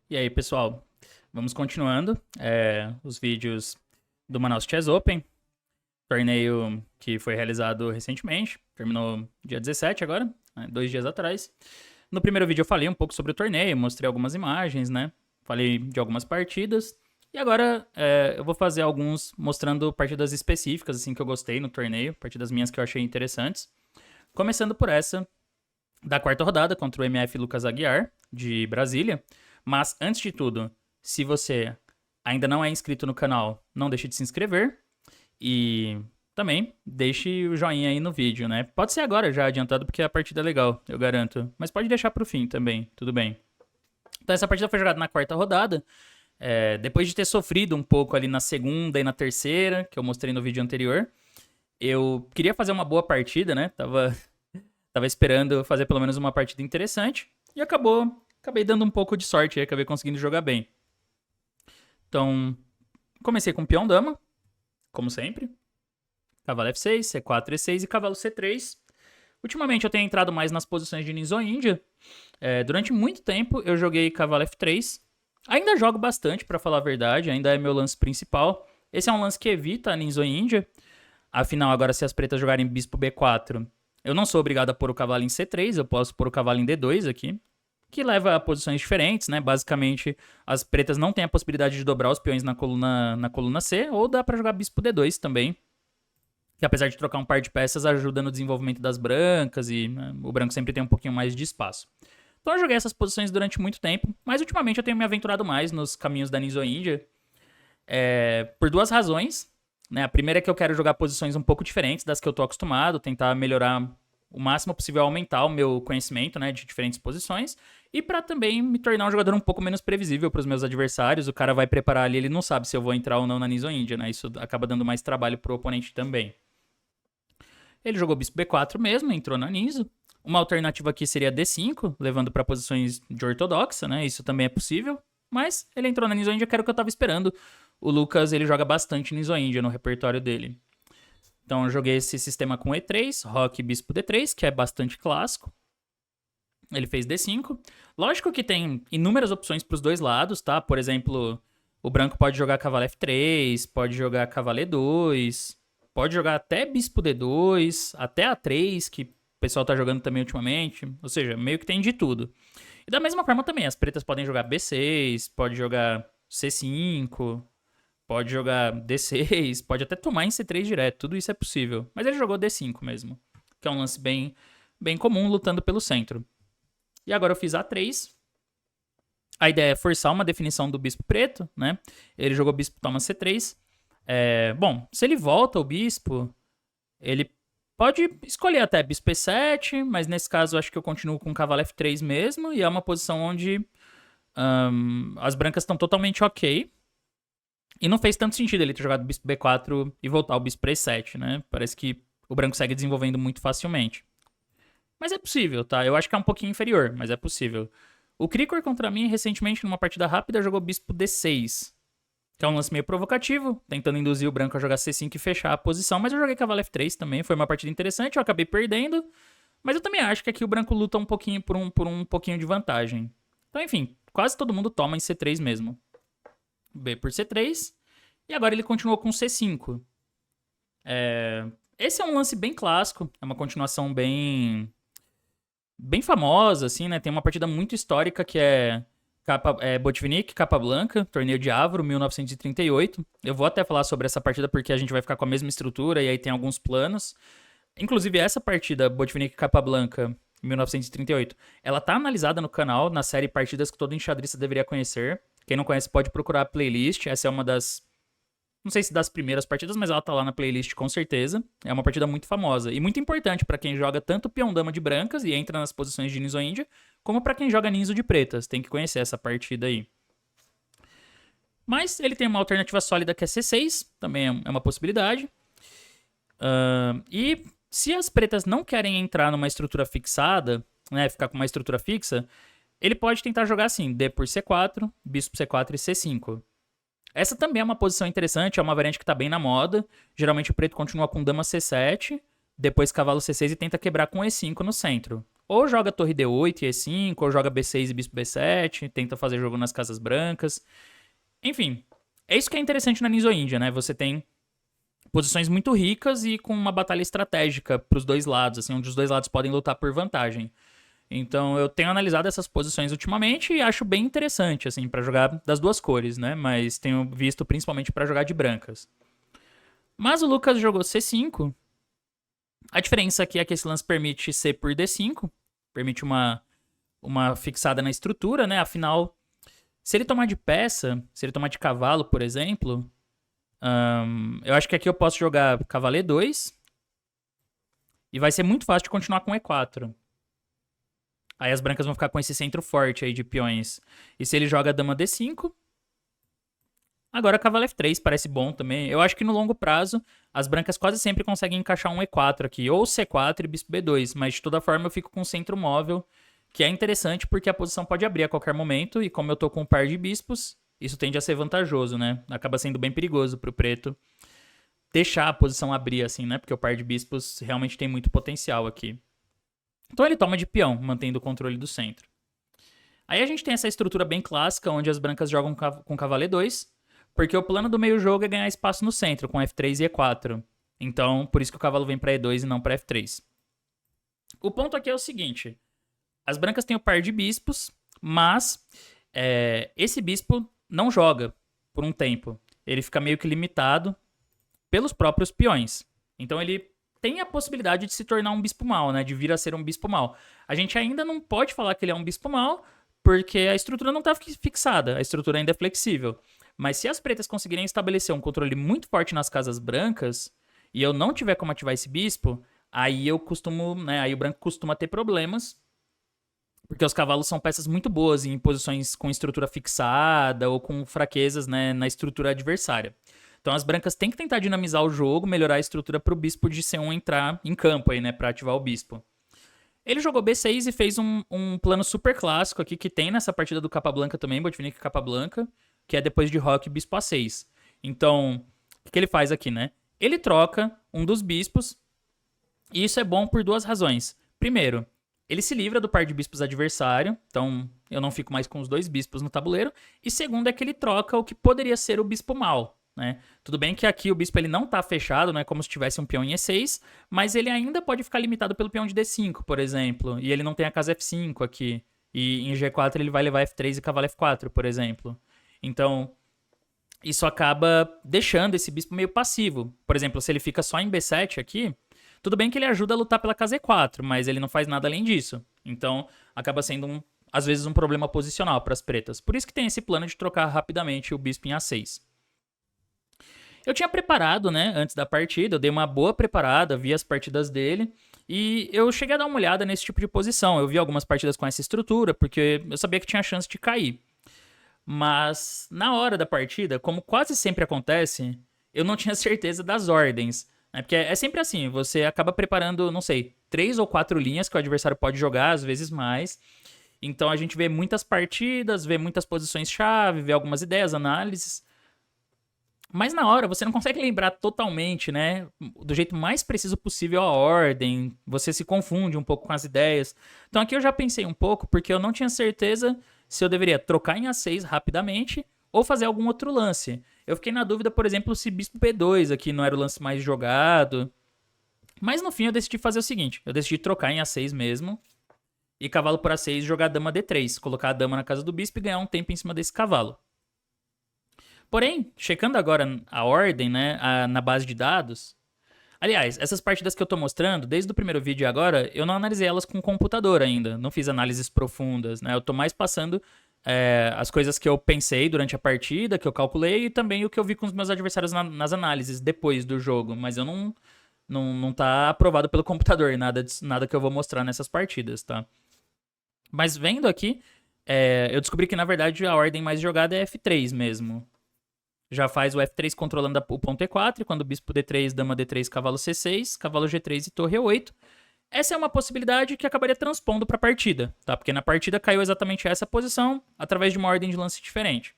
E aí, pessoal, vamos continuando os vídeos do Manaus Chess Open, torneio que foi realizado recentemente, terminou dia 17 agora, né, 2 dias atrás. No primeiro vídeo eu falei um pouco sobre o torneio, mostrei algumas imagens, né? Falei de algumas partidas. E agora eu vou fazer alguns mostrando partidas específicas, assim, que eu gostei no torneio, partidas minhas que eu achei interessantes. Começando por essa da quarta rodada contra o MF Lucas Aguiar, de Brasília. Mas, antes de tudo, se você ainda não é inscrito no canal, não deixe de se inscrever. E também deixe o joinha aí no vídeo, né? Pode ser agora já adiantado, porque a partida é legal, eu garanto. Mas pode deixar pro fim também, tudo bem. Então essa partida foi jogada na quarta rodada. Depois de ter sofrido um pouco ali na segunda e na terceira, que eu mostrei no vídeo anterior, eu queria fazer uma boa partida, né? Tava esperando fazer pelo menos uma partida interessante. E acabei dando um pouco de sorte e acabei conseguindo jogar bem. Então, comecei com peão dama, como sempre. Cavalo F6, C4, E6 e cavalo C3. Ultimamente eu tenho entrado mais nas posições de Ninja Índia. Durante muito tempo eu joguei cavalo F3. Ainda jogo bastante, pra falar a verdade, ainda é meu lance principal. Esse é um lance que evita a Ninja Índia. Afinal, agora se as pretas jogarem bispo B4, eu não sou obrigado a pôr o cavalo em C3, eu posso pôr o cavalo em D2 aqui, que leva a posições diferentes, né? Basicamente, as pretas não têm a possibilidade de dobrar os peões na coluna C, ou dá pra jogar bispo D2 também, que apesar de trocar um par de peças, ajuda no desenvolvimento das brancas e o branco sempre tem um pouquinho mais de espaço. Então eu joguei essas posições durante muito tempo, mas ultimamente eu tenho me aventurado mais nos caminhos da Ninja Índia, por duas razões. Né? A primeira é que eu quero jogar posições um pouco diferentes das que eu tô acostumado, tentar melhorar o máximo possível, aumentar o meu conhecimento, né, de diferentes posições, e para também me tornar um jogador um pouco menos previsível para os meus adversários. O cara vai preparar ali, ele não sabe se eu vou entrar ou não na Ninja Índia, né? Isso acaba dando mais trabalho pro oponente também. Ele jogou bispo B4 mesmo, entrou na Ninja. Uma alternativa aqui seria D5, levando para posições de ortodoxa, né? Isso também é possível. Mas ele entrou na Ninja Índia, que era o que eu tava esperando. O Lucas, ele joga bastante Ninja Índia no repertório dele. Então eu joguei esse sistema com E3, Roque Bispo D3, que é bastante clássico. Ele fez D5. Lógico que tem inúmeras opções para os dois lados, tá? Por exemplo, o branco pode jogar cavalo F3, pode jogar cavalo E2, pode jogar até bispo D2, até A3, que o pessoal tá jogando também ultimamente. Ou seja, meio que tem de tudo. E da mesma forma também, as pretas podem jogar B6, pode jogar C5, pode jogar D6, pode até tomar em C3 direto, tudo isso é possível. Mas ele jogou D5 mesmo, que é um lance bem comum lutando pelo centro. E agora eu fiz A3. A ideia é forçar uma definição do bispo preto, né? Ele jogou bispo toma C3. Bom, se ele volta o bispo, ele pode escolher até bispo E7, mas nesse caso eu acho que eu continuo com cavalo F3 mesmo, e é uma posição onde as brancas estão totalmente ok. E não fez tanto sentido ele ter jogado bispo B4 e voltar o bispo para E7, né? Parece que o branco segue desenvolvendo muito facilmente. Mas é possível, tá? Eu acho que é um pouquinho inferior, mas é possível. O Krikor contra mim, recentemente, numa partida rápida, jogou bispo D6. Que é um lance meio provocativo, tentando induzir o branco a jogar C5 e fechar a posição. Mas eu joguei cavalo F3 também, foi uma partida interessante, eu acabei perdendo. Mas eu também acho que aqui o branco luta um pouquinho por um pouquinho de vantagem. Então, enfim, quase todo mundo toma em C3 mesmo. B por C3. E agora ele continuou com C5. Esse é um lance bem clássico, é uma continuação bem famosa, assim, né? Tem uma partida muito histórica que é Botvinnik, Capablanca, torneio de Avro, 1938. Eu vou até falar sobre essa partida porque a gente vai ficar com a mesma estrutura e aí tem alguns planos. Inclusive, essa partida, Botvinnik, Capablanca, 1938, ela tá analisada no canal, na série Partidas que todo enxadrista deveria conhecer. Quem não conhece pode procurar a playlist, essa é uma das... Não sei se das primeiras partidas, mas ela tá lá na playlist com certeza. É uma partida muito famosa e muito importante para quem joga tanto peão dama de brancas e entra nas posições de Ninja Índia, como para quem joga Ninja de pretas. Tem que conhecer essa partida aí. Mas ele tem uma alternativa sólida que é C6, também é uma possibilidade. E se as pretas não querem entrar numa estrutura fixada, né, ficar com uma estrutura fixa, ele pode tentar jogar assim, D por C4, bispo C4 e C5. Essa também é uma posição interessante, é uma variante que tá bem na moda. Geralmente o preto continua com dama C7, depois cavalo C6 e tenta quebrar com E5 no centro. Ou joga torre D8 e E5, ou joga B6 e bispo B7, tenta fazer jogo nas casas brancas. Enfim, é isso que é interessante na Nisoíndia, né? Você tem posições muito ricas e com uma batalha estratégica para os dois lados, assim, onde os dois lados podem lutar por vantagem. Então eu tenho analisado essas posições ultimamente e acho bem interessante, assim, para jogar das duas cores, né? Mas tenho visto principalmente para jogar de brancas. Mas o Lucas jogou C5. A diferença aqui é que esse lance permite C por D5, permite uma fixada na estrutura, né? Afinal, se ele tomar de peça, se ele tomar de cavalo, por exemplo, eu acho que aqui eu posso jogar cavalo E2 e vai ser muito fácil de continuar com E4. Aí as brancas vão ficar com esse centro forte aí de peões. E se ele joga dama D5, agora cavalo F3 parece bom também. Eu acho que no longo prazo, as brancas quase sempre conseguem encaixar um E4 aqui, ou C4 e bispo B2, mas de toda forma eu fico com centro móvel, que é interessante porque a posição pode abrir a qualquer momento, e como eu tô com um par de bispos, isso tende a ser vantajoso, né? Acaba sendo bem perigoso pro preto deixar a posição abrir assim, né? Porque o par de bispos realmente tem muito potencial aqui. Então ele toma de peão, mantendo o controle do centro. Aí a gente tem essa estrutura bem clássica, onde as brancas jogam com cavalo E2, porque o plano do meio jogo é ganhar espaço no centro, com F3 e E4. Então, por isso que o cavalo vem para E2 e não para F3. O ponto aqui é o seguinte. As brancas têm o par de bispos, mas esse bispo não joga por um tempo. Ele fica meio que limitado pelos próprios peões. Então ele tem a possibilidade de se tornar um bispo mau, né? De vir a ser um bispo mau. A gente ainda não pode falar que ele é um bispo mau, porque a estrutura não está fixada, a estrutura ainda é flexível. Mas se as pretas conseguirem estabelecer um controle muito forte nas casas brancas, e eu não tiver como ativar esse bispo, aí eu costumo, né? Aí o branco costuma ter problemas, porque os cavalos são peças muito boas em posições com estrutura fixada ou com fraquezas, né, na estrutura adversária. Então as brancas têm que tentar dinamizar o jogo, melhorar a estrutura para o bispo de C1 entrar em campo aí, né, para ativar o bispo. Ele jogou B6 e fez um plano super clássico aqui que tem nessa partida do Capablanca também, Botvinnik Capablanca, que é depois de roque bispo A6. Então, o que ele faz aqui, né? Ele troca um dos bispos e isso é bom por duas razões. Primeiro, ele se livra do par de bispos adversário, então eu não fico mais com os dois bispos no tabuleiro. E segundo é que ele troca o que poderia ser o bispo mau. Né? Tudo bem que aqui o bispo ele não está fechado, não é como se tivesse um peão em E6, mas ele ainda pode ficar limitado pelo peão de D5, por exemplo, e ele não tem a casa F5 aqui, e em G4 ele vai levar F3 e cavalo F4, por exemplo. Então, isso acaba deixando esse bispo meio passivo. Por exemplo, se ele fica só em B7 aqui, tudo bem que ele ajuda a lutar pela casa E4, mas ele não faz nada além disso. Então, acaba sendo, às vezes, um problema posicional para as pretas. Por isso que tem esse plano de trocar rapidamente o bispo em A6. Eu tinha preparado, né, antes da partida, eu dei uma boa preparada, vi as partidas dele, e eu cheguei a dar uma olhada nesse tipo de posição. Eu vi algumas partidas com essa estrutura, porque eu sabia que tinha chance de cair. Mas, na hora da partida, como quase sempre acontece, eu não tinha certeza das ordens. Né? Porque é sempre assim, você acaba preparando, não sei, 3 ou 4 linhas que o adversário pode jogar, às vezes mais. Então a gente vê muitas partidas, vê muitas posições-chave, vê algumas ideias, análises. Mas na hora você não consegue lembrar totalmente, né? Do jeito mais preciso possível a ordem. Você se confunde um pouco com as ideias. Então aqui eu já pensei um pouco, porque eu não tinha certeza se eu deveria trocar em A6 rapidamente ou fazer algum outro lance. Eu fiquei na dúvida, por exemplo, se bispo B2 aqui não era o lance mais jogado. Mas no fim eu decidi fazer o seguinte. Eu decidi trocar em A6 mesmo. E cavalo por A6 jogar dama D3. Colocar a dama na casa do bispo e ganhar um tempo em cima desse cavalo. Porém, checando agora a ordem, né, na base de dados... Aliás, essas partidas que eu tô mostrando, desde o primeiro vídeo agora, eu não analisei elas com computador ainda. Não fiz análises profundas, né? Eu tô mais passando as coisas que eu pensei durante a partida, que eu calculei, e também o que eu vi com os meus adversários nas análises depois do jogo. Mas eu não tá aprovado pelo computador, nada que eu vou mostrar nessas partidas, tá? Mas vendo aqui, eu descobri que na verdade a ordem mais jogada é F3 mesmo. Já faz o F3 controlando o ponto E4, quando o bispo D3, dama D3, cavalo C6, cavalo G3 e torre E8. Essa é uma possibilidade que acabaria transpondo para a partida, tá? Porque na partida caiu exatamente essa posição, através de uma ordem de lance diferente.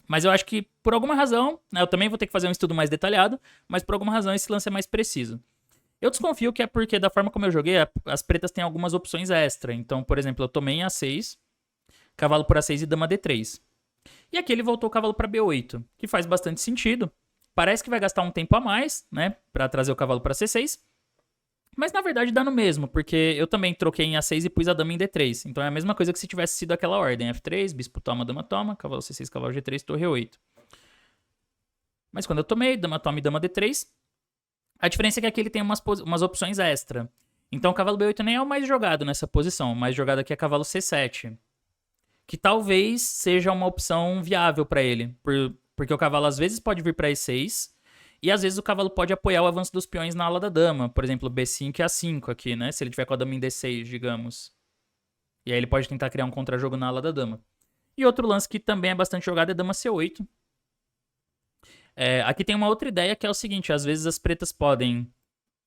Mas eu acho que, por alguma razão, né, eu também vou ter que fazer um estudo mais detalhado, mas por alguma razão esse lance é mais preciso. Eu desconfio que é porque, da forma como eu joguei, as pretas têm algumas opções extra. Então, por exemplo, eu tomei em A6, cavalo por A6 e dama D3. E aqui ele voltou o cavalo para B8, que faz bastante sentido. Parece que vai gastar um tempo a mais, né, para trazer o cavalo para C6. Mas na verdade dá no mesmo, porque eu também troquei em A6 e pus a dama em D3. Então é a mesma coisa que se tivesse sido aquela ordem: F3, bispo toma, dama toma, cavalo C6, cavalo G3, torre 8. Mas quando eu tomei, dama toma e dama D3, a diferença é que aqui ele tem umas opções extra. Então o cavalo B8 nem é o mais jogado nessa posição. O mais jogado aqui é cavalo C7. Que talvez seja uma opção viável para ele. Porque o cavalo às vezes pode vir para E6. E às vezes o cavalo pode apoiar o avanço dos peões na ala da dama. Por exemplo, B5 e A5 aqui, né? Se ele tiver com a dama em D6, digamos. E aí ele pode tentar criar um contra-jogo na ala da dama. E outro lance que também é bastante jogado é dama C8. Aqui tem uma outra ideia que é o seguinte: às vezes as pretas podem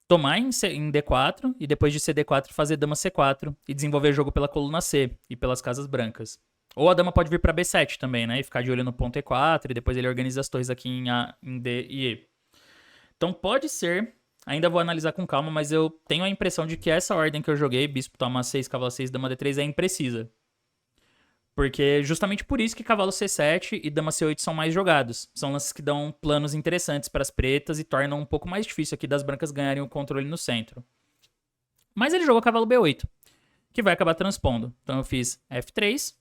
tomar em D4 e depois de CD4 fazer dama C4 e desenvolver jogo pela coluna C e pelas casas brancas. Ou a dama pode vir para B7 também, né? E ficar de olho no ponto E4 e depois ele organiza as torres aqui em A, em D e E. Então pode ser, ainda vou analisar com calma, mas eu tenho a impressão de que essa ordem que eu joguei, bispo toma 6, cavalo 6, dama D3, é imprecisa. Porque justamente por isso que cavalo C7 e dama C8 são mais jogados. São lances que dão planos interessantes para as pretas e tornam um pouco mais difícil aqui das brancas ganharem o controle no centro. Mas ele jogou cavalo B8, que vai acabar transpondo. Então eu fiz F3,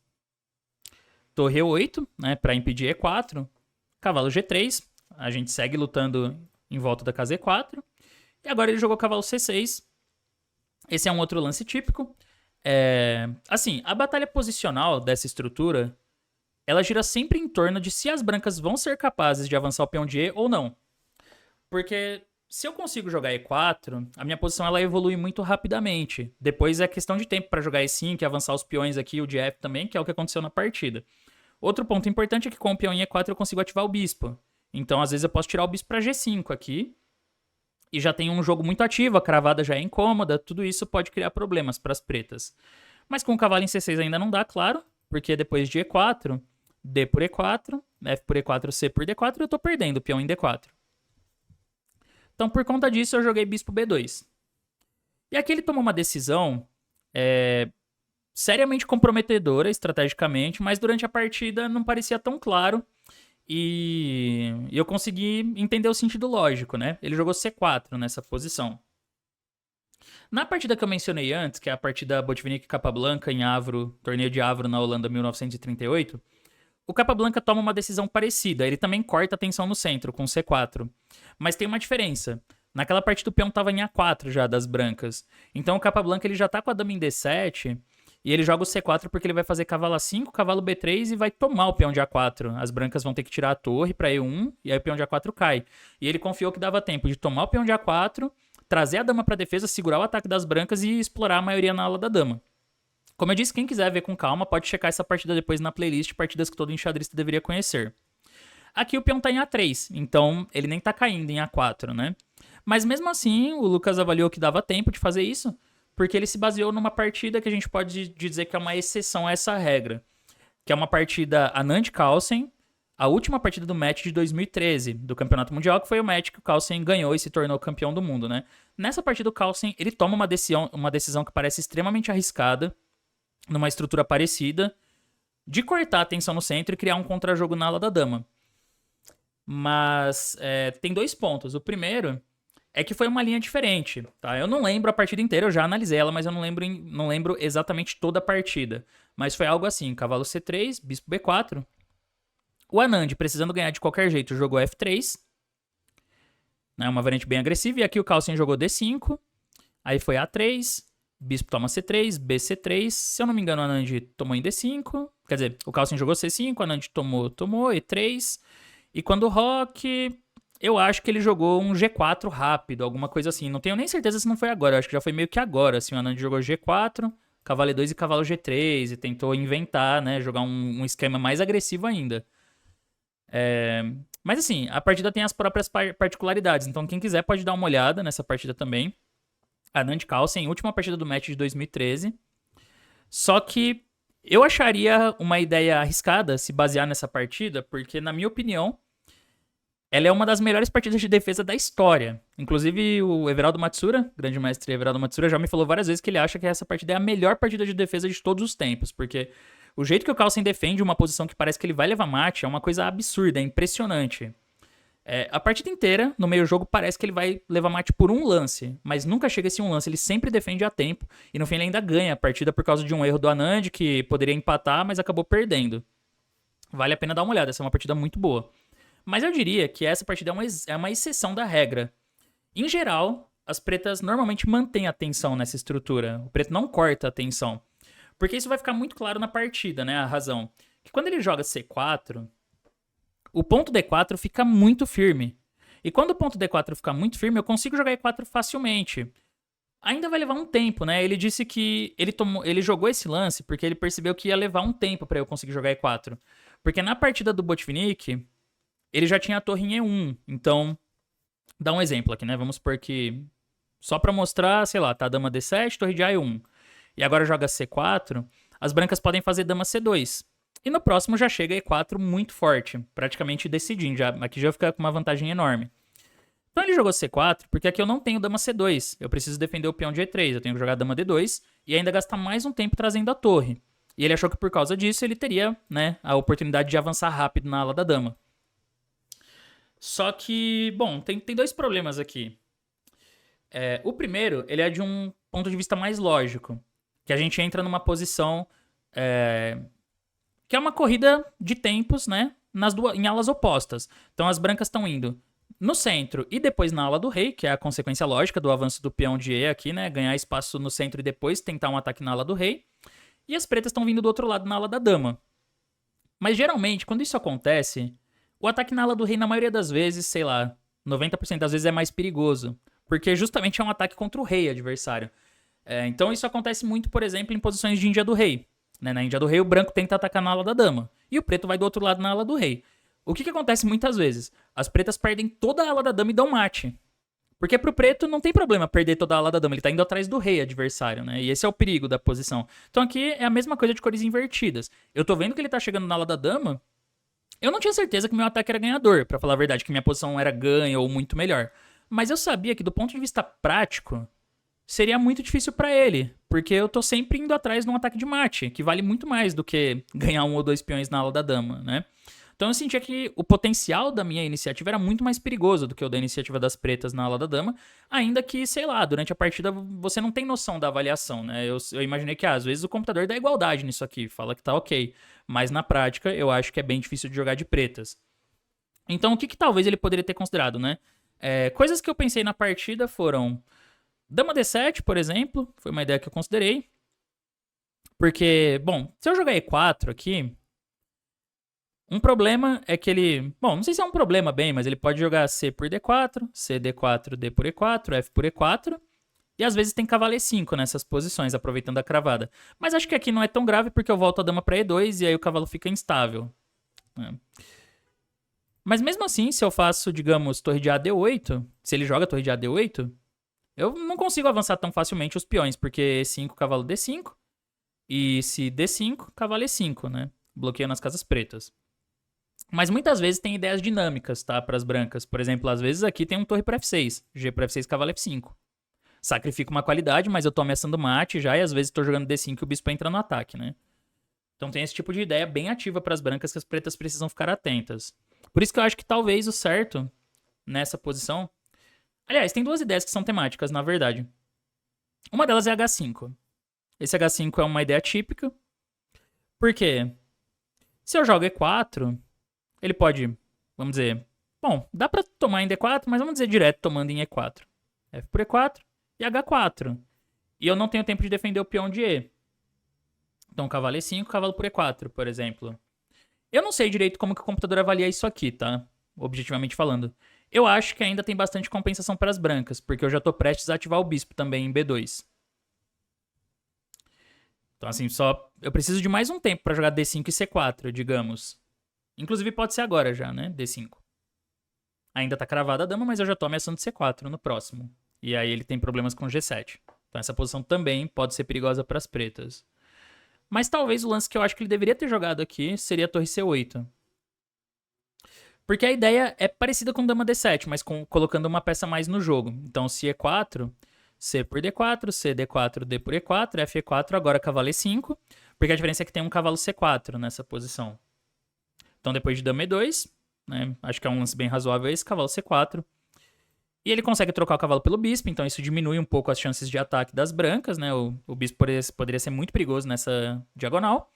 torre 8, né, para impedir E4, cavalo G3, a gente segue lutando em volta da casa E4, e agora ele jogou cavalo C6. Esse é um outro lance típico. Assim, a batalha posicional dessa estrutura, ela gira sempre em torno de se as brancas vão ser capazes de avançar o peão de E ou não. Porque se eu consigo jogar E4, a minha posição ela evolui muito rapidamente. Depois é questão de tempo para jogar E5 e avançar os peões aqui, o de F também, que é o que aconteceu na partida. Outro ponto importante é que com o peão em E4 eu consigo ativar o bispo. Então, às vezes, eu posso tirar o bispo para G5 aqui. E já tem um jogo muito ativo, a cravada já é incômoda. Tudo isso pode criar problemas para as pretas. Mas com o cavalo em C6 ainda não dá, claro. Porque depois de E4, D por E4, F por E4, C por D4, eu tô perdendo o peão em D4. Então, por conta disso, eu joguei bispo B2. E aqui ele tomou uma decisão seriamente comprometedora estrategicamente, mas durante a partida não parecia tão claro. E eu consegui entender o sentido lógico, né? Ele jogou C4 nessa posição. Na partida que eu mencionei antes, que é a partida Botvinnik-Capablanca em Avro, torneio de Avro na Holanda 1938, o Capablanca toma uma decisão parecida. Ele também corta a tensão no centro, com C4. Mas tem uma diferença. Naquela partida o peão estava em A4 já, das brancas. Então o Capablanca ele já tá com a dama em D7... E ele joga o C4 porque ele vai fazer cavalo A5, cavalo B3 e vai tomar o peão de A4. As brancas vão ter que tirar a torre para E1 e aí o peão de A4 cai. E ele confiou que dava tempo de tomar o peão de A4, trazer a dama para defesa, segurar o ataque das brancas e explorar a maioria na ala da dama. Como eu disse, quem quiser ver com calma pode checar essa partida depois na playlist, partidas que todo enxadrista deveria conhecer. Aqui o peão tá em A3, então ele nem tá caindo em A4, né? Mas mesmo assim, o Lucas avaliou que dava tempo de fazer isso, porque ele se baseou numa partida que a gente pode dizer que é uma exceção a essa regra, que é uma partida Anand Carlsen, a última partida do match de 2013, do Campeonato Mundial, que foi o match que o Carlsen ganhou e se tornou campeão do mundo, né? Nessa partida o Carlsen, ele toma uma decisão que parece extremamente arriscada, numa estrutura parecida, de cortar a tensão no centro e criar um contra-jogo na ala da dama. Mas tem dois pontos. O primeiro é que foi uma linha diferente, tá? Eu não lembro a partida inteira, eu já analisei ela, mas eu não lembro exatamente toda a partida. Mas foi algo assim, cavalo C3, bispo B4. O Anand, precisando ganhar de qualquer jeito, jogou F3. Né, uma variante bem agressiva. E aqui o Carlsen jogou D5. Aí foi A3, bispo toma C3, BC3. Se eu não me engano, o Anand tomou em D5. Quer dizer, o Carlsen jogou C5, o Anand tomou E3. E quando o Rock... Eu acho que ele jogou um G4 rápido, alguma coisa assim. Não tenho nem certeza se não foi agora. Eu acho que já foi meio que agora. Assim, o Anand jogou G4, cavalo E2 e cavalo G3. E tentou inventar, né? Jogar um esquema mais agressivo ainda. Mas assim, a partida tem as próprias particularidades. Então quem quiser pode dar uma olhada nessa partida também. Anand Carlsen, última partida do match de 2013. Só que eu acharia uma ideia arriscada se basear nessa partida. Porque, na minha opinião... Ela é uma das melhores partidas de defesa da história. Inclusive, o Everaldo Matsura, grande mestre Everaldo Matsura, já me falou várias vezes que ele acha que essa partida é a melhor partida de defesa de todos os tempos, porque o jeito que o Carlsen defende uma posição que parece que ele vai levar mate é uma coisa absurda, é impressionante. A partida inteira, no meio jogo, parece que ele vai levar mate por um lance, mas nunca chega esse um lance, ele sempre defende a tempo, e no fim ele ainda ganha a partida por causa de um erro do Anand, que poderia empatar, mas acabou perdendo. Vale a pena dar uma olhada, essa é uma partida muito boa. Mas eu diria que essa partida é uma exceção da regra. Em geral, as pretas normalmente mantêm a tensão nessa estrutura. O preto não corta a tensão. Porque isso vai ficar muito claro na partida, né? A razão. Que quando ele joga C4, o ponto D4 fica muito firme. E quando o ponto D4 fica muito firme, eu consigo jogar E4 facilmente. Ainda vai levar um tempo, né? Ele disse que ele jogou esse lance porque ele percebeu que ia levar um tempo para eu conseguir jogar E4. Porque na partida do Botvinnik, ele já tinha a torre em E1. Então, dá um exemplo aqui, né? Vamos supor que, só pra mostrar, sei lá, tá a dama D7, torre de A1. E agora joga C4, as brancas podem fazer dama C2. E no próximo já chega E4 muito forte, praticamente decidindo. Aqui já fica com uma vantagem enorme. Então ele jogou C4, porque aqui eu não tenho dama C2. Eu preciso defender o peão de E3, eu tenho que jogar dama D2 e ainda gastar mais um tempo trazendo a torre. E ele achou que por causa disso ele teria, né, a oportunidade de avançar rápido na ala da dama. Só que, bom, tem dois problemas aqui. O primeiro, ele é de um ponto de vista mais lógico. Que a gente entra numa posição que é uma corrida de tempos, né? Em alas opostas. Então as brancas estão indo no centro e depois na ala do rei, que é a consequência lógica do avanço do peão de E aqui, né? Ganhar espaço no centro e depois tentar um ataque na ala do rei. E as pretas estão vindo do outro lado na ala da dama. Mas geralmente, quando isso acontece, o ataque na ala do rei, na maioria das vezes, sei lá, 90% das vezes é mais perigoso. Porque justamente é um ataque contra o rei adversário. Então isso acontece muito, por exemplo, em posições de Índia do rei. Né? Na Índia do rei, o branco tenta atacar na ala da dama. E o preto vai do outro lado na ala do rei. O que acontece muitas vezes? As pretas perdem toda a ala da dama e dão mate. Porque pro preto não tem problema perder toda a ala da dama, ele tá indo atrás do rei adversário, né? E esse é o perigo da posição. Então aqui é a mesma coisa de cores invertidas. Eu tô vendo que ele tá chegando na ala da dama, eu não tinha certeza que meu ataque era ganhador, pra falar a verdade, que minha posição era ganha ou muito melhor. Mas eu sabia que do ponto de vista prático, seria muito difícil pra ele, porque eu tô sempre indo atrás de um ataque de mate, que vale muito mais do que ganhar um ou dois peões na ala da dama, né? Então eu sentia que o potencial da minha iniciativa era muito mais perigoso do que o da iniciativa das pretas na ala da dama, ainda que, sei lá, durante a partida você não tem noção da avaliação, né? Eu imaginei que às vezes o computador dá igualdade nisso aqui, fala que tá ok, mas na prática eu acho que é bem difícil de jogar de pretas. Então o que talvez ele poderia ter considerado, né? Coisas que eu pensei na partida foram dama D7, por exemplo, foi uma ideia que eu considerei, porque, bom, se eu jogar E4 aqui, um problema é que ele... Bom, não sei se é um problema bem, mas ele pode jogar C por D4, C, D4, D por E4, F por E4. E às vezes tem cavalo E5 nessas posições, aproveitando a cravada. Mas acho que aqui não é tão grave porque eu volto a dama para E2 e aí o cavalo fica instável. Mas mesmo assim, se eu faço, digamos, torre de AD8, se ele joga torre de AD8, eu não consigo avançar tão facilmente os peões, porque E5, cavalo D5, e se D5, cavalo E5, né? Bloqueando as casas pretas. Mas muitas vezes tem ideias dinâmicas, tá? Para as brancas. Por exemplo, às vezes aqui tem um torre para F6. G para F6, cavalo F5. Sacrifico uma qualidade, mas eu tô ameaçando mate já e às vezes tô jogando D5 e o bispo entra no ataque, né? Então tem esse tipo de ideia bem ativa para as brancas que as pretas precisam ficar atentas. Por isso que eu acho que talvez o certo nessa posição... Aliás, tem duas ideias que são temáticas, na verdade. Uma delas é H5. Esse H5 é uma ideia típica. Por quê? Se eu jogo E4... Ele pode, vamos dizer... Bom, dá pra tomar em D4, mas vamos dizer direto tomando em E4. F por E4 e H4. E eu não tenho tempo de defender o peão de E. Então, cavalo E5, cavalo por E4, por exemplo. Eu não sei direito como que o computador avalia isso aqui, tá? Objetivamente falando. Eu acho que ainda tem bastante compensação para as brancas, porque eu já tô prestes a ativar o bispo também em B2. Então, assim, eu preciso de mais um tempo pra jogar D5 e C4, digamos. Inclusive pode ser agora já, né? D5. Ainda tá cravada a dama, mas eu já tô ameaçando C4 no próximo. E aí ele tem problemas com G7. Então essa posição também pode ser perigosa para as pretas. Mas talvez o lance que eu acho que ele deveria ter jogado aqui seria a torre C8. Porque a ideia é parecida com dama D7, mas colocando uma peça mais no jogo. Então, se E4, C por D4, C D4, D por E4, F E4, agora cavalo E5. Porque a diferença é que tem um cavalo C4 nessa posição. Então, depois de dama E2, né, acho que é um lance bem razoável esse, cavalo C4. E ele consegue trocar o cavalo pelo bispo, então isso diminui um pouco as chances de ataque das brancas, né? O bispo poderia ser muito perigoso nessa diagonal.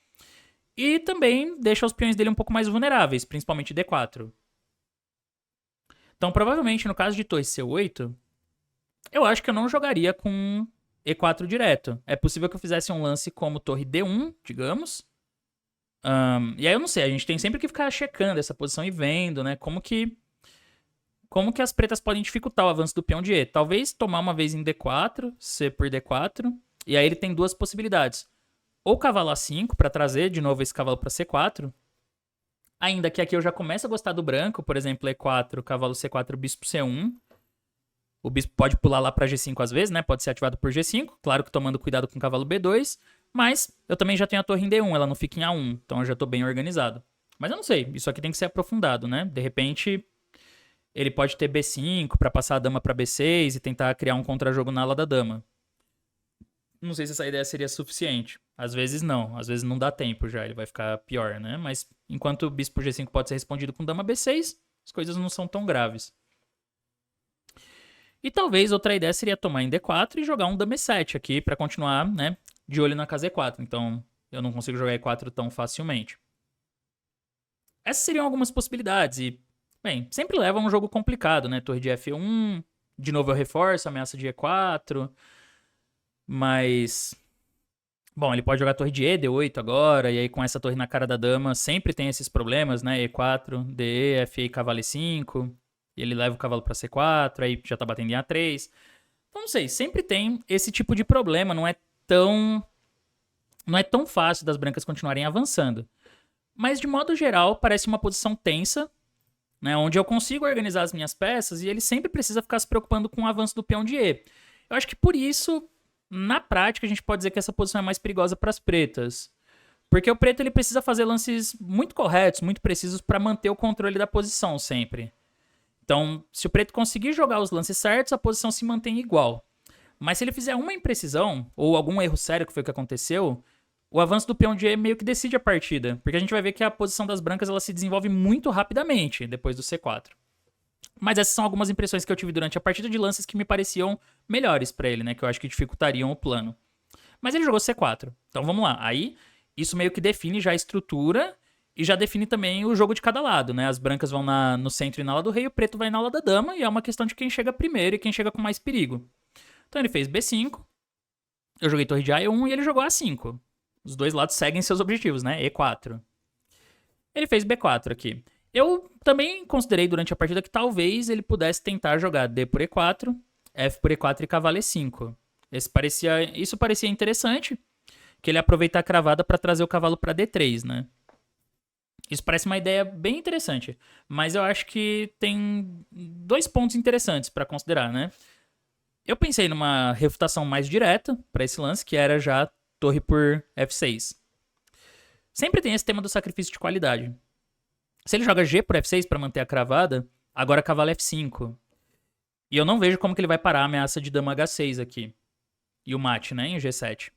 E também deixa os peões dele um pouco mais vulneráveis, principalmente D4. Então, provavelmente, no caso de torre C8, eu acho que eu não jogaria com E4 direto. É possível que eu fizesse um lance como torre D1, digamos. E aí eu não sei, a gente tem sempre que ficar checando essa posição e vendo, né? Como que as pretas podem dificultar o avanço do peão de E. Talvez tomar uma vez em D4, C por D4. E aí ele tem duas possibilidades. Ou cavalo A5, para trazer de novo esse cavalo para C4. Ainda que aqui eu já começo a gostar do branco, por exemplo, E4, cavalo C4, bispo C1. O bispo pode pular lá para G5 às vezes, né? Pode ser ativado por G5, claro que tomando cuidado com o cavalo B2. Mas eu também já tenho a torre em D1, ela não fica em A1, então eu já tô bem organizado. Mas eu não sei, isso aqui tem que ser aprofundado, né? De repente, ele pode ter B5 para passar a dama para B6 e tentar criar um contra-jogo na ala da dama. Não sei se essa ideia seria suficiente. Às vezes não dá tempo já, ele vai ficar pior, né? Mas enquanto o bispo G5 pode ser respondido com dama B6, as coisas não são tão graves. E talvez outra ideia seria tomar em D4 e jogar um dama E7 aqui para continuar, né, de olho na casa E4. Então, eu não consigo jogar E4 tão facilmente. Essas seriam algumas possibilidades e, bem, sempre leva a um jogo complicado, né? Torre de F1, de novo eu reforço a ameaça de E4, mas... Bom, ele pode jogar torre de E, D8 agora, e aí com essa torre na cara da dama sempre tem esses problemas, né? E4, DE, FE, cavalo E5, e ele leva o cavalo pra C4, aí já tá batendo em A3. Então, não sei, sempre tem esse tipo de problema, não é tão fácil das brancas continuarem avançando. Mas, de modo geral, parece uma posição tensa, né? Onde eu consigo organizar as minhas peças e ele sempre precisa ficar se preocupando com o avanço do peão de E. Eu acho que por isso... Na prática, a gente pode dizer que essa posição é mais perigosa para as pretas. Porque o preto ele precisa fazer lances muito corretos, muito precisos para manter o controle da posição sempre. Então, se o preto conseguir jogar os lances certos, a posição se mantém igual. Mas se ele fizer uma imprecisão, ou algum erro sério que foi o que aconteceu, o avanço do peão de E meio que decide a partida. Porque a gente vai ver que a posição das brancas ela se desenvolve muito rapidamente depois do C4. Mas essas são algumas impressões que eu tive durante a partida de lances que me pareciam melhores pra ele, né? Que eu acho que dificultariam o plano. Mas ele jogou C4. Então vamos lá. Aí, isso meio que define já a estrutura e já define também o jogo de cada lado, né? As brancas vão no centro e na ala do rei, o preto vai na ala da dama, e é uma questão de quem chega primeiro e quem chega com mais perigo. Então ele fez B5, eu joguei torre de A1 e ele jogou A5. Os dois lados seguem seus objetivos, né? E4. Ele fez B4 aqui. Eu também considerei durante a partida que talvez ele pudesse tentar jogar D por E4, F por E4 e cavalo E5. Isso parecia interessante, que ele aproveitar a cravada para trazer o cavalo para D3, né? Isso parece uma ideia bem interessante, mas eu acho que tem dois pontos interessantes para considerar, né? Eu pensei numa refutação mais direta para esse lance, que era já torre por F6. Sempre tem esse tema do sacrifício de qualidade. Se ele joga G por F6 para manter a cravada, agora cavalo F5. E eu não vejo como que ele vai parar a ameaça de dama H6 aqui. E o mate, né, em G7.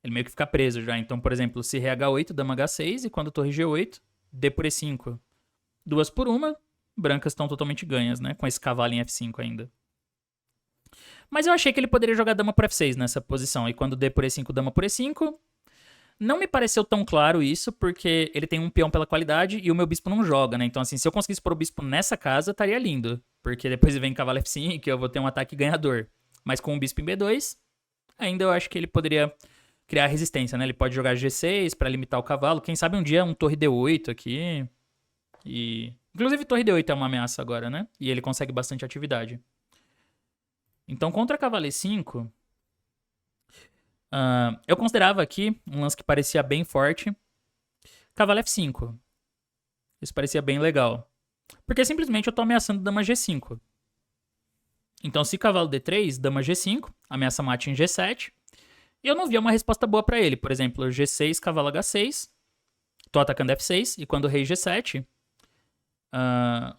Ele meio que fica preso já. Então, por exemplo, se Ré H8, dama H6 e quando torre G8, D por E5. 2 por 1, brancas estão totalmente ganhas, né, com esse cavalo em F5 ainda. Mas eu achei que ele poderia jogar dama por F6 nessa posição. E quando D por E5, dama por E5... Não me pareceu tão claro isso, porque ele tem um peão pela qualidade e o meu bispo não joga, né? Então, assim, se eu conseguisse pôr o bispo nessa casa, estaria lindo. Porque depois vem cavalo F5 e eu vou ter um ataque ganhador. Mas com o bispo em B2, ainda eu acho que ele poderia criar resistência, né? Ele pode jogar G6 para limitar o cavalo. Quem sabe um dia um torre D8 aqui. E... Inclusive, torre D8 é uma ameaça agora, né? E ele consegue bastante atividade. Então, contra cavalo E5... eu considerava aqui um lance que parecia bem forte. Cavalo F5. Isso parecia bem legal. Porque simplesmente eu tô ameaçando dama G5. Então se cavalo D3, dama G5, ameaça mate em G7. E eu não via uma resposta boa pra ele. Por exemplo, G6, cavalo H6. Tô atacando F6. E quando o rei G7,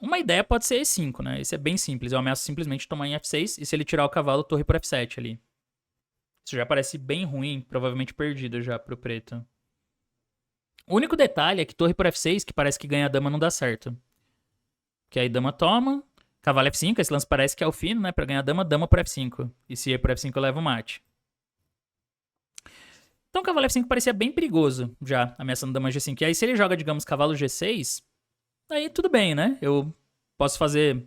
Uma ideia pode ser E5, né? Esse é bem simples. Eu ameaço simplesmente tomar em F6 e se ele tirar o cavalo, torre por F7 ali. Isso já parece bem ruim, provavelmente perdido já pro preto. O único detalhe é que torre por F6, que parece que ganha a dama, não dá certo. Que aí dama toma, cavalo F5, esse lance parece que é o fino, né? Pra ganhar a dama, dama por F5. E se ir por F5 eu levo o mate. Então cavalo F5 parecia bem perigoso já, ameaçando dama G5. E aí se ele joga, digamos, cavalo G6, aí tudo bem, né? Eu posso fazer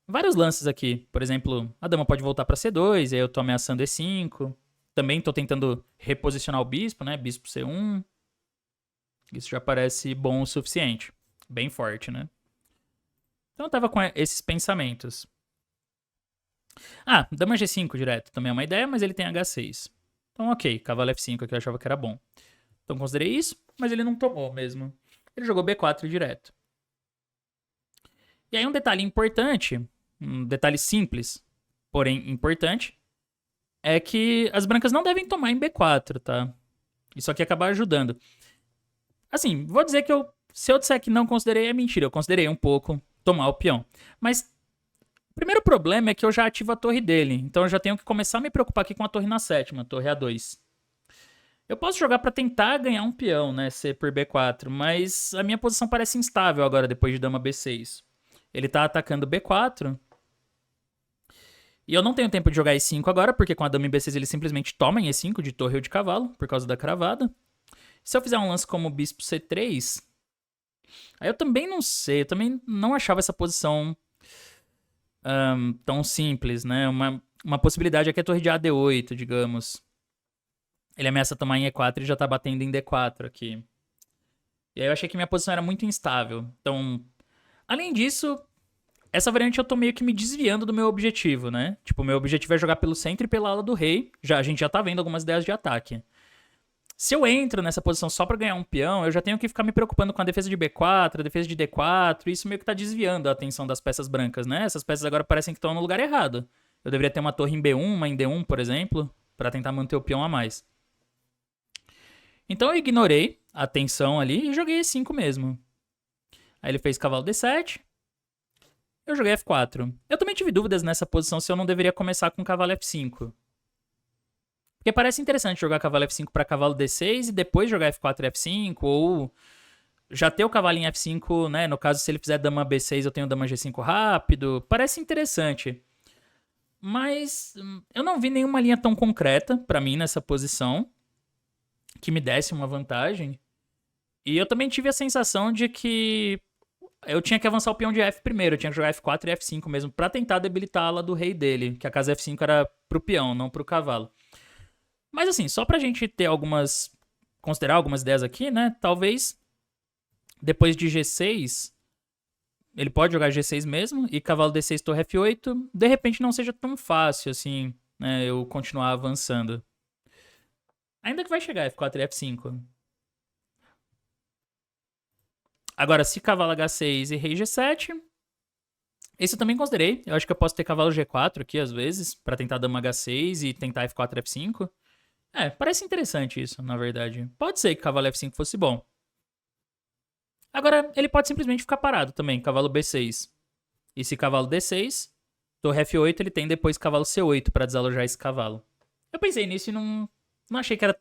vários lances aqui. Por exemplo, a dama pode voltar pra C2, aí eu tô ameaçando E5. Também tô tentando reposicionar o bispo, né? Bispo C1. Isso já parece bom o suficiente. Bem forte, né? Então eu tava com esses pensamentos. Dama G5 direto também é uma ideia, mas ele tem H6. Então ok, cavalo F5 que eu achava que era bom. Então considerei isso, mas ele não tomou mesmo. Ele jogou B4 direto. E aí um detalhe importante, um detalhe simples, porém importante, é que as brancas não devem tomar em B4, tá? Isso aqui acaba ajudando. Assim, vou dizer que se eu disser que não considerei, é mentira. Eu considerei um pouco tomar o peão. Mas o primeiro problema é que eu já ativo a torre dele. Então eu já tenho que começar a me preocupar aqui com a torre na sétima, torre A2. Eu posso jogar pra tentar ganhar um peão, né? C por B4. Mas a minha posição parece instável agora, depois de dama B6. Ele tá atacando B4. E eu não tenho tempo de jogar E5 agora, porque com a dama em B6 ele simplesmente toma em E5 de torre ou de cavalo, por causa da cravada. Se eu fizer um lance como bispo C3, aí eu também não sei, eu também não achava essa posição tão simples, né? Uma possibilidade é que a torre de AD8, digamos. Ele ameaça tomar em E4 e já tá batendo em D4 aqui. E aí eu achei que minha posição era muito instável. Então, além disso, essa variante eu tô meio que me desviando do meu objetivo, né? Tipo, o meu objetivo é jogar pelo centro e pela ala do rei. A gente já tá vendo algumas ideias de ataque. Se eu entro nessa posição só pra ganhar um peão, eu já tenho que ficar me preocupando com a defesa de B4, a defesa de D4, e isso meio que tá desviando a atenção das peças brancas, né? Essas peças agora parecem que estão no lugar errado. Eu deveria ter uma torre em B1, uma em D1, por exemplo, pra tentar manter o peão a mais. Então eu ignorei a atenção ali e joguei E5 mesmo. Aí ele fez cavalo D7, eu joguei F4. Eu também tive dúvidas nessa posição se eu não deveria começar com cavalo F5. Porque parece interessante jogar cavalo F5 para cavalo D6 e depois jogar F4 e F5, ou já ter o cavalo em F5, né? No caso, se ele fizer dama B6, eu tenho dama G5 rápido. Parece interessante. Mas eu não vi nenhuma linha tão concreta para mim nessa posição que me desse uma vantagem. E eu também tive a sensação de que eu tinha que avançar o peão de F primeiro. Eu tinha que jogar F4 e F5 mesmo pra tentar debilitar a ala do rei dele. Que a casa F5 era pro peão, não pro cavalo. Mas assim, só pra gente ter considerar algumas ideias aqui, né? Talvez depois de G6, ele pode jogar G6 mesmo e cavalo D6, torre F8, de repente não seja tão fácil assim, né? Eu continuar avançando. Ainda que vai chegar F4 e F5. Agora, se cavalo H6 e rei G7, esse eu também considerei. Eu acho que eu posso ter cavalo G4 aqui às vezes, pra tentar dama H6 e tentar F4 F5. Parece interessante isso, na verdade. Pode ser que cavalo F5 fosse bom. Agora, ele pode simplesmente ficar parado também, cavalo B6. E se cavalo D6, torre F8, ele tem depois cavalo C8 pra desalojar esse cavalo. Eu pensei nisso e não achei que era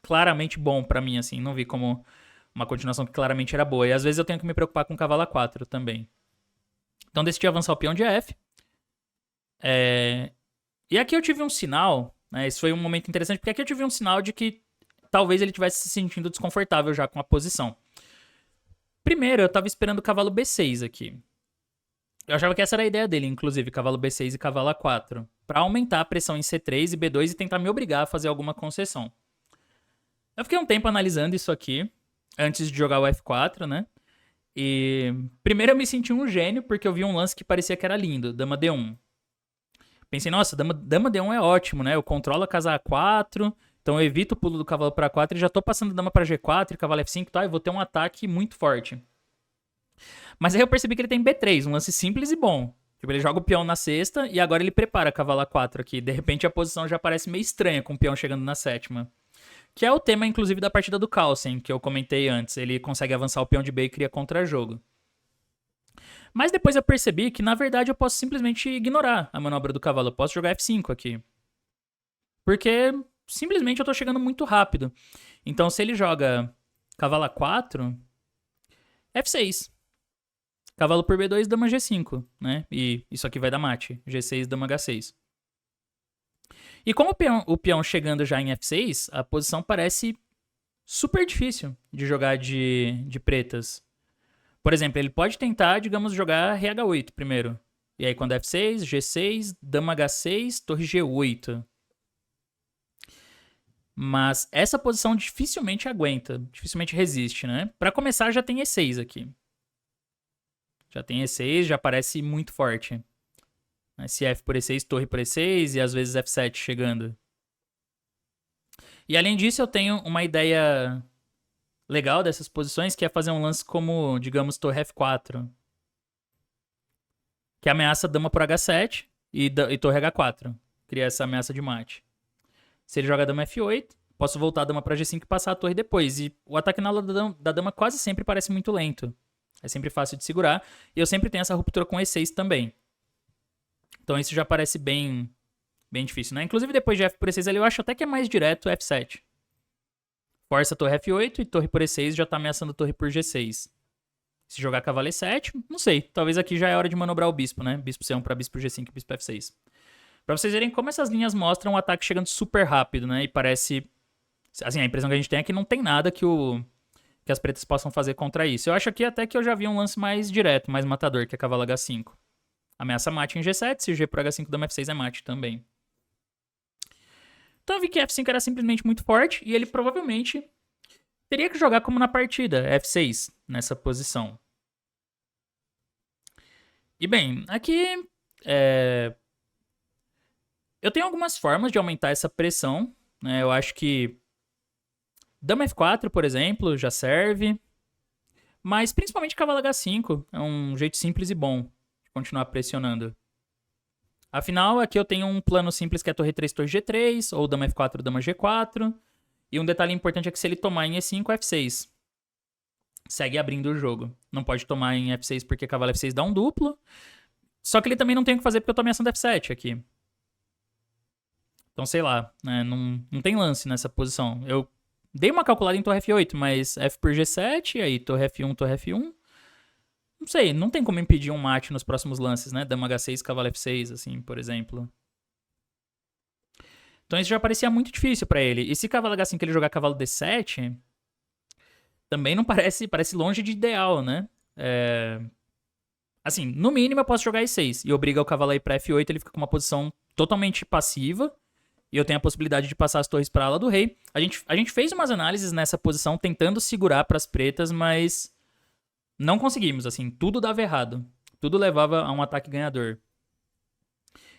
claramente bom pra mim, assim. Não vi como uma continuação que claramente era boa. E às vezes eu tenho que me preocupar com cavalo A4 também. Então decidi avançar o peão de F. E aqui eu tive um sinal, né? Esse foi um momento interessante, porque aqui eu tive um sinal de que talvez ele estivesse se sentindo desconfortável já com a posição. Primeiro, eu tava esperando o cavalo B6 aqui. Eu achava que essa era a ideia dele, inclusive, cavalo B6 e cavalo A4. Pra aumentar a pressão em C3 e B2 e tentar me obrigar a fazer alguma concessão. Eu fiquei um tempo analisando isso aqui, antes de jogar o F4, né? E primeiro eu me senti um gênio, porque eu vi um lance que parecia que era lindo, dama D1. Pensei, nossa, dama D1 é ótimo, né? Eu controlo a casa A4, então eu evito o pulo do cavalo para A4 e já tô passando dama para G4 e cavalo F5, tá? E vou ter um ataque muito forte. Mas aí eu percebi que ele tem B3, um lance simples e bom. Tipo, ele joga o peão na sexta e agora ele prepara cavalo A4 aqui. De repente a posição já parece meio estranha com o peão chegando na sétima. Que é o tema, inclusive, da partida do Carlsen, que eu comentei antes. Ele consegue avançar o peão de B e cria contra-jogo. Mas depois eu percebi que, na verdade, eu posso simplesmente ignorar a manobra do cavalo. Eu posso jogar F5 aqui. Porque simplesmente eu tô chegando muito rápido. Então, se ele joga cavalo A4, F6. Cavalo por B2, dama G5, né? E isso aqui vai dar mate. G6, dama H6. E como o peão chegando já em F6, a posição parece super difícil de jogar de pretas. Por exemplo, ele pode tentar, digamos, jogar RH8 primeiro. E aí quando F6, G6, dama H6, torre G8. Mas essa posição dificilmente aguenta, dificilmente resiste, né? Pra começar, já tem E6 aqui. Já tem E6, já parece muito forte. Se F por E6, torre por E6 e às vezes F7 chegando. E além disso, eu tenho uma ideia legal dessas posições, que é fazer um lance como, digamos, torre F4. Que ameaça dama por H7 e torre H4. Cria essa ameaça de mate. Se ele joga dama F8, posso voltar a dama pra G5 e passar a torre depois. E o ataque na ala da dama quase sempre parece muito lento. É sempre fácil de segurar. E eu sempre tenho essa ruptura com E6 também. Então isso já parece bem difícil, né? Inclusive depois de F por E6 ali, eu acho até que é mais direto F7. Força torre F8 e torre por E6 já tá ameaçando torre por G6. Se jogar cavalo E7, não sei. Talvez aqui já é hora de manobrar o bispo, né? Bispo C1 pra bispo G5 e bispo F6. Pra vocês verem como essas linhas mostram o ataque chegando super rápido, né? E parece... Assim, a impressão que a gente tem é que não tem nada que as pretas possam fazer contra isso. Eu acho aqui até que eu já vi um lance mais direto, mais matador, que é cavalo H5. Ameaça mate em G7, se G por H5 dama F6 é mate também. Então eu vi que F5 era simplesmente muito forte e ele provavelmente teria que jogar como na partida, F6, nessa posição. E bem, aqui eu tenho algumas formas de aumentar essa pressão, né? Eu acho que dama F4, por exemplo, já serve. Mas principalmente cavalo H5 é um jeito simples e bom de continuar pressionando. Afinal, aqui eu tenho um plano simples que é torre 3, torre G3, ou dama F4, dama G4. E um detalhe importante é que se ele tomar em E5, F6. Segue abrindo o jogo. Não pode tomar em F6 porque cavalo F6 dá um duplo. Só que ele também não tem o que fazer porque eu tô ameaçando F7 aqui. Então, sei lá, né? Não tem lance nessa posição. Eu dei uma calculada em torre F8, mas F por G7, aí torre F1, torre F1. Não sei, não tem como impedir um mate nos próximos lances, né? Dama H6, cavalo F6, assim, por exemplo. Então isso já parecia muito difícil pra ele. E se cavalo H5 ele jogar cavalo D7, também não parece longe de ideal, né? Assim, no mínimo eu posso jogar E6 e obriga o cavalo a ir pra F8, ele fica com uma posição totalmente passiva. E eu tenho a possibilidade de passar as torres pra ala do rei. A gente fez umas análises nessa posição tentando segurar pras pretas, mas não conseguimos, assim, tudo dava errado. Tudo levava a um ataque ganhador.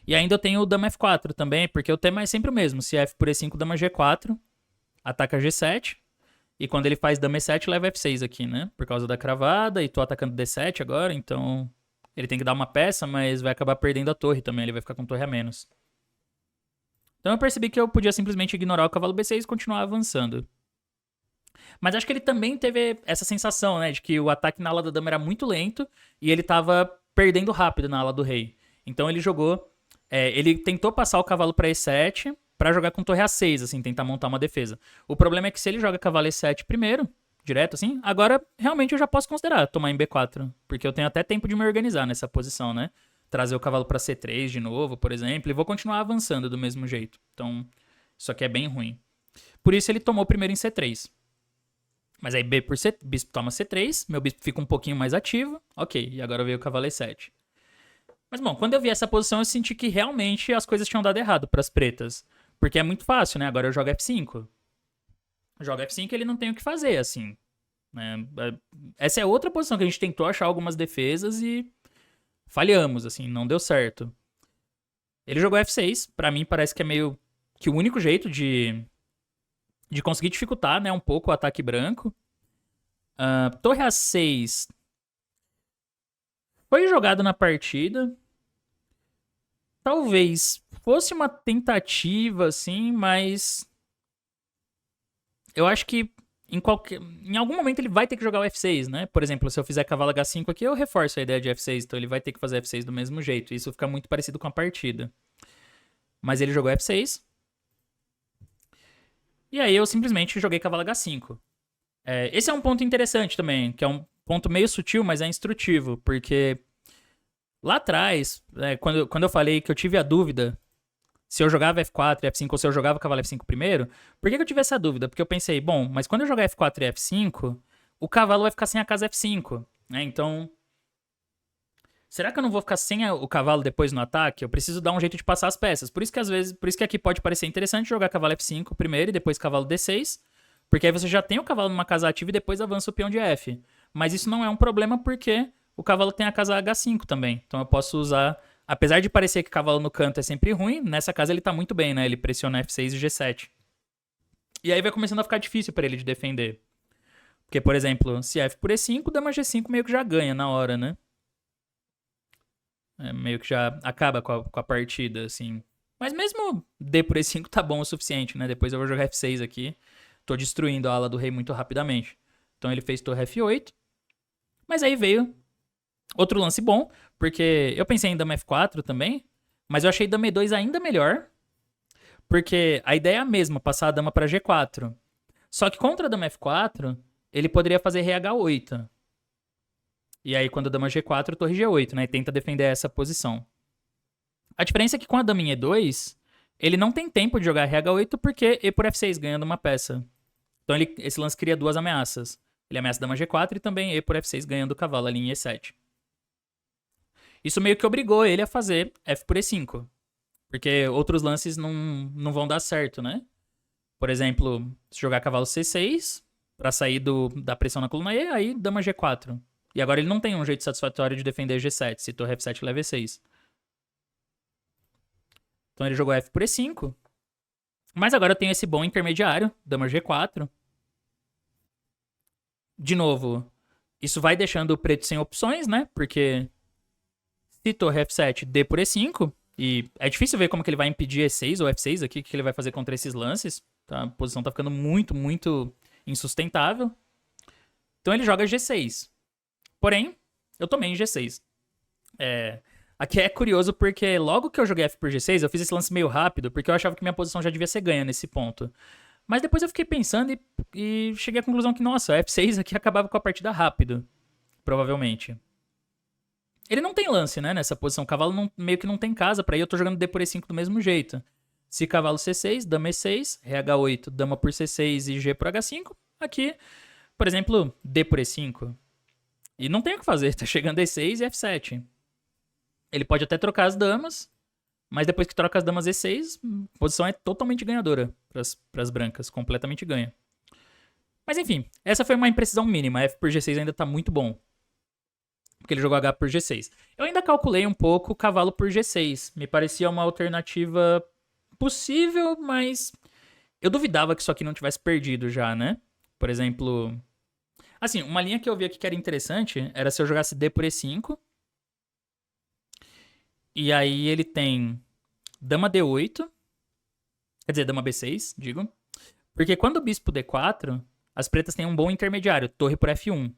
E ainda eu tenho o dama F4 também, porque o tema é sempre o mesmo. Se F por E5, dama G4, ataca G7. E quando ele faz dama E7, leva F6 aqui, né? Por causa da cravada, e tô atacando D7 agora, então ele tem que dar uma peça, mas vai acabar perdendo a torre também, ele vai ficar com torre a menos. Então eu percebi que eu podia simplesmente ignorar o cavalo B6 e continuar avançando. Mas acho que ele também teve essa sensação, né? De que o ataque na ala da dama era muito lento e ele tava perdendo rápido na ala do rei. Então ele jogou... ele tentou passar o cavalo pra E7 pra jogar com torre A6, assim, tentar montar uma defesa. O problema é que se ele joga cavalo E7 primeiro, direto assim, agora realmente eu já posso considerar tomar em B4. Porque eu tenho até tempo de me organizar nessa posição, né? Trazer o cavalo pra C3 de novo, por exemplo, e vou continuar avançando do mesmo jeito. Então, isso aqui é bem ruim. Por isso ele tomou primeiro em C3. Mas aí B por C, bispo toma C3, meu bispo fica um pouquinho mais ativo. Ok, e agora veio o cavalo E7. Mas bom, quando eu vi essa posição eu senti que realmente as coisas tinham dado errado pras pretas. Porque é muito fácil, né? Agora eu jogo F5. Joga F5 e ele não tem o que fazer, assim. Né? Essa é outra posição que a gente tentou achar algumas defesas e falhamos, assim, não deu certo. Ele jogou F6, pra mim parece que é meio que o único jeito de conseguir dificultar, né, um pouco o ataque branco. Torre A6 foi jogado na partida. Talvez fosse uma tentativa, assim, mas eu acho que em algum momento ele vai ter que jogar o F6, né? Por exemplo, se eu fizer cavalo H5 aqui, eu reforço a ideia de F6, então ele vai ter que fazer F6 do mesmo jeito. Isso fica muito parecido com a partida. Mas ele jogou F6. E aí eu simplesmente joguei cavalo H5. Esse é um ponto interessante também, que é um ponto meio sutil, mas é instrutivo, porque lá atrás, quando eu falei que eu tive a dúvida se eu jogava F4 e F5 ou se eu jogava cavalo F5 primeiro, por que eu tive essa dúvida? Porque eu pensei, bom, mas quando eu jogar F4 e F5, o cavalo vai ficar sem a casa F5, né? Então, será que eu não vou ficar sem o cavalo depois no ataque? Eu preciso dar um jeito de passar as peças. Por isso que às vezes, por isso que aqui pode parecer interessante jogar cavalo F5 primeiro e depois cavalo D6, porque aí você já tem o cavalo numa casa ativa e depois avança o peão de F. Mas isso não é um problema porque o cavalo tem a casa H5 também. Então eu posso usar, apesar de parecer que cavalo no canto é sempre ruim, nessa casa ele tá muito bem, né? Ele pressiona F6 e G7. E aí vai começando a ficar difícil pra ele de defender. Porque, por exemplo, se F por E5, dama G5 meio que já ganha na hora, né? Meio que já acaba com a partida, assim. Mas mesmo D por E5 tá bom o suficiente, né? Depois eu vou jogar F6 aqui. Tô destruindo a ala do rei muito rapidamente. Então ele fez torre F8. Mas aí veio outro lance bom, porque eu pensei em dama F4 também, mas eu achei dama E2 ainda melhor, porque a ideia é a mesma, passar a dama pra G4. Só que contra a dama F4, ele poderia fazer rei H8. E aí quando a dama G4, torre G8, né? E tenta defender essa posição. A diferença é que com a dama em E2, ele não tem tempo de jogar rei H8 porque E por F6 ganhando uma peça. Então esse lance cria duas ameaças. Ele ameaça dama G4 e também E por F6 ganhando o cavalo ali em E7. Isso meio que obrigou ele a fazer F por E5. Porque outros lances não vão dar certo, né? Por exemplo, se jogar cavalo C6 pra sair da pressão na coluna E, aí dama G4. E agora ele não tem um jeito satisfatório de defender G7, se torre F7 leva E6. Então ele jogou F por E5. Mas agora eu tenho esse bom intermediário, dama G4. De novo, isso vai deixando o preto sem opções, né? Porque se torre F7, D por E5, e é difícil ver como que ele vai impedir E6 ou F6 aqui, o que ele vai fazer contra esses lances. Tá? A posição tá ficando muito, muito insustentável. Então ele joga G6. Porém, eu tomei em G6. Aqui é curioso porque logo que eu joguei F por G6, eu fiz esse lance meio rápido, porque eu achava que minha posição já devia ser ganha nesse ponto. Mas depois eu fiquei pensando e cheguei à conclusão que, nossa, F6 aqui acabava com a partida rápido. Provavelmente. Ele não tem lance, né, nessa posição. O cavalo meio que não tem casa pra ir. Eu tô jogando D por E5 do mesmo jeito. Se cavalo C6, dama E6, rei H8, dama por C6 e G por H5. Aqui, por exemplo, D por E5. E não tem o que fazer. Tá chegando E6 e F7. Ele pode até trocar as damas, mas depois que troca as damas E6, a posição é totalmente ganhadora pras brancas. Completamente ganha. Mas enfim, essa foi uma imprecisão mínima. F por G6 ainda tá muito bom. Porque ele jogou H por G6. Eu ainda calculei um pouco cavalo por G6. Me parecia uma alternativa possível, mas eu duvidava que isso aqui não tivesse perdido já, né? Por exemplo... Assim, uma linha que eu vi aqui que era interessante era se eu jogasse D por E5. E aí ele tem dama D8. Quer dizer, dama B6, digo. Porque quando o bispo D4, as pretas têm um bom intermediário, torre por F1.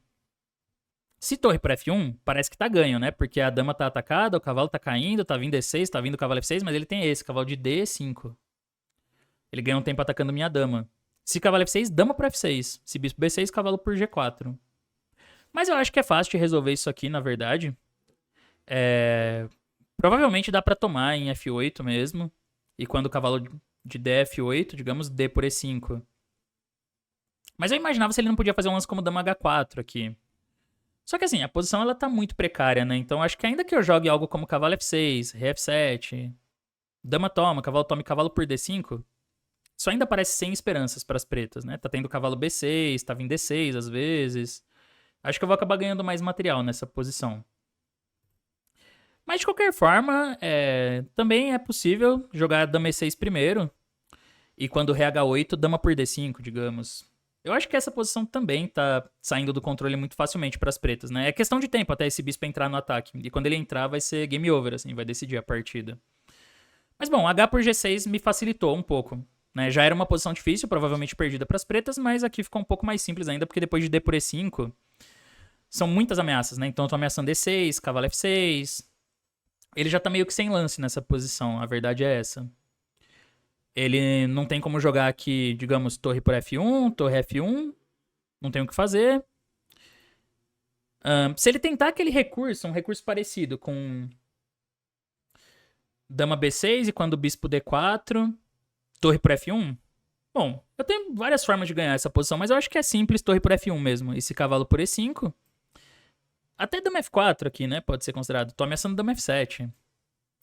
Se torre por F1, parece que tá ganho, né? Porque a dama tá atacada, o cavalo tá caindo, tá vindo E6, tá vindo o cavalo F6, mas ele tem esse, cavalo de D5. Ele ganha um tempo atacando minha dama. Se cavalo F6, dama por F6. Se bispo B6, cavalo por G4. Mas eu acho que é fácil de resolver isso aqui, na verdade. Provavelmente dá pra tomar em F8 mesmo. E quando o cavalo de D F8, digamos, D por E5. Mas eu imaginava se ele não podia fazer um lance como dama H4 aqui. Só que assim, a posição ela tá muito precária, né? Então acho que ainda que eu jogue algo como cavalo F6, rei F7, dama toma e cavalo por D5, isso ainda parece sem esperanças pras pretas, né? Tá tendo cavalo B6, tá vindo D6 às vezes. Acho que eu vou acabar ganhando mais material nessa posição. Mas de qualquer forma, também é possível jogar dama E6 primeiro. E quando rei H8, dama por D5, digamos. Eu acho que essa posição também tá saindo do controle muito facilmente pras pretas, né? É questão de tempo até esse bispo entrar no ataque. E quando ele entrar, vai ser game over, assim, vai decidir a partida. Mas bom, H por G6 me facilitou um pouco. né? Já era uma posição difícil, provavelmente perdida para as pretas, mas aqui ficou um pouco mais simples ainda, porque depois de D por E5, são muitas ameaças, né? Então eu tô ameaçando D6, cavalo F6. Ele já tá meio que sem lance nessa posição, a verdade é essa. Ele não tem como jogar aqui, digamos, torre por F1, torre F1. Não tem o que fazer. Se ele tentar aquele recurso, um recurso parecido com dama B6 e quando bispo D4, torre por F1. Bom, eu tenho várias formas de ganhar essa posição, mas eu acho que é simples torre por F1 mesmo. Esse cavalo por E5. Até dama F4 aqui, né? Pode ser considerado. Tô ameaçando dama F7.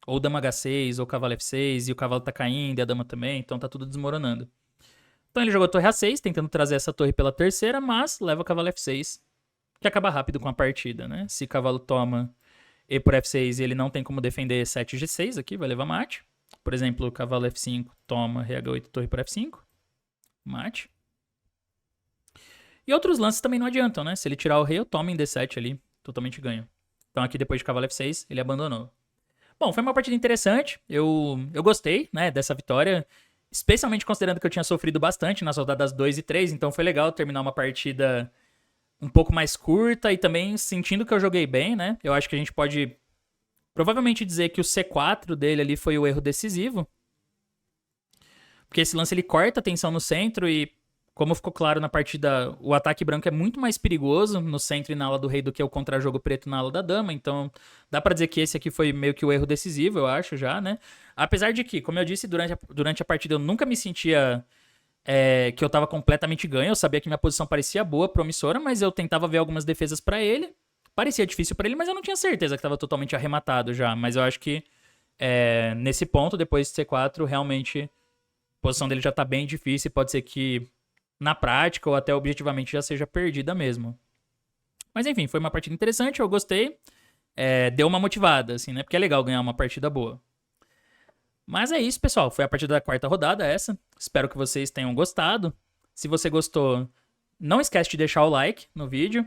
Ou dama H6, ou cavalo F6, e o cavalo tá caindo, e a dama também, então tá tudo desmoronando. Então ele jogou torre A6, tentando trazer essa torre pela terceira, mas leva o cavalo F6, que acaba rápido com a partida, né? Se o cavalo toma E por F6 e ele não tem como defender 7 G6 aqui, vai levar mate. Por exemplo, o cavalo F5 toma Rh 8 torre por F5, mate. E outros lances também não adiantam, né? Se ele tirar o rei, eu tomo em D7 ali, totalmente ganho. Então aqui depois de cavalo F6, ele abandonou. Bom, foi uma partida interessante, eu gostei, né, dessa vitória, especialmente considerando que eu tinha sofrido bastante nas rodadas 2 e 3, então foi legal terminar uma partida um pouco mais curta e também sentindo que eu joguei bem, né? Eu acho que a gente pode provavelmente dizer que o C4 dele ali foi o erro decisivo, porque esse lance ele corta a tensão no centro e, como ficou claro na partida, o ataque branco é muito mais perigoso no centro e na ala do rei do que o contra-jogo preto na ala da dama, então dá pra dizer que esse aqui foi meio que o erro decisivo, eu acho, já, né? Apesar de que, como eu disse, durante a partida eu nunca me sentia que eu tava completamente ganho, eu sabia que minha posição parecia boa, promissora, mas eu tentava ver algumas defesas pra ele, parecia difícil pra ele, mas eu não tinha certeza que tava totalmente arrematado já, mas eu acho que nesse ponto, depois de C4, realmente a posição dele já tá bem difícil e pode ser que na prática ou até objetivamente já seja perdida mesmo. Mas enfim, foi uma partida interessante, eu gostei. Deu uma motivada, assim, né? Porque é legal ganhar uma partida boa. Mas é isso, pessoal. Foi a partida da quarta rodada essa. Espero que vocês tenham gostado. Se você gostou, não esquece de deixar o like no vídeo.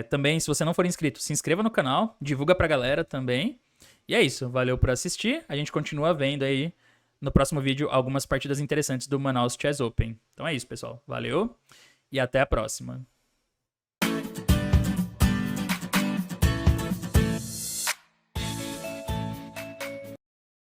Também, se você não for inscrito, se inscreva no canal. Divulga pra galera também. E é isso. Valeu por assistir. A gente continua vendo aí no próximo vídeo algumas partidas interessantes do Manaus Chess Open. Então é isso, pessoal. Valeu e até a próxima.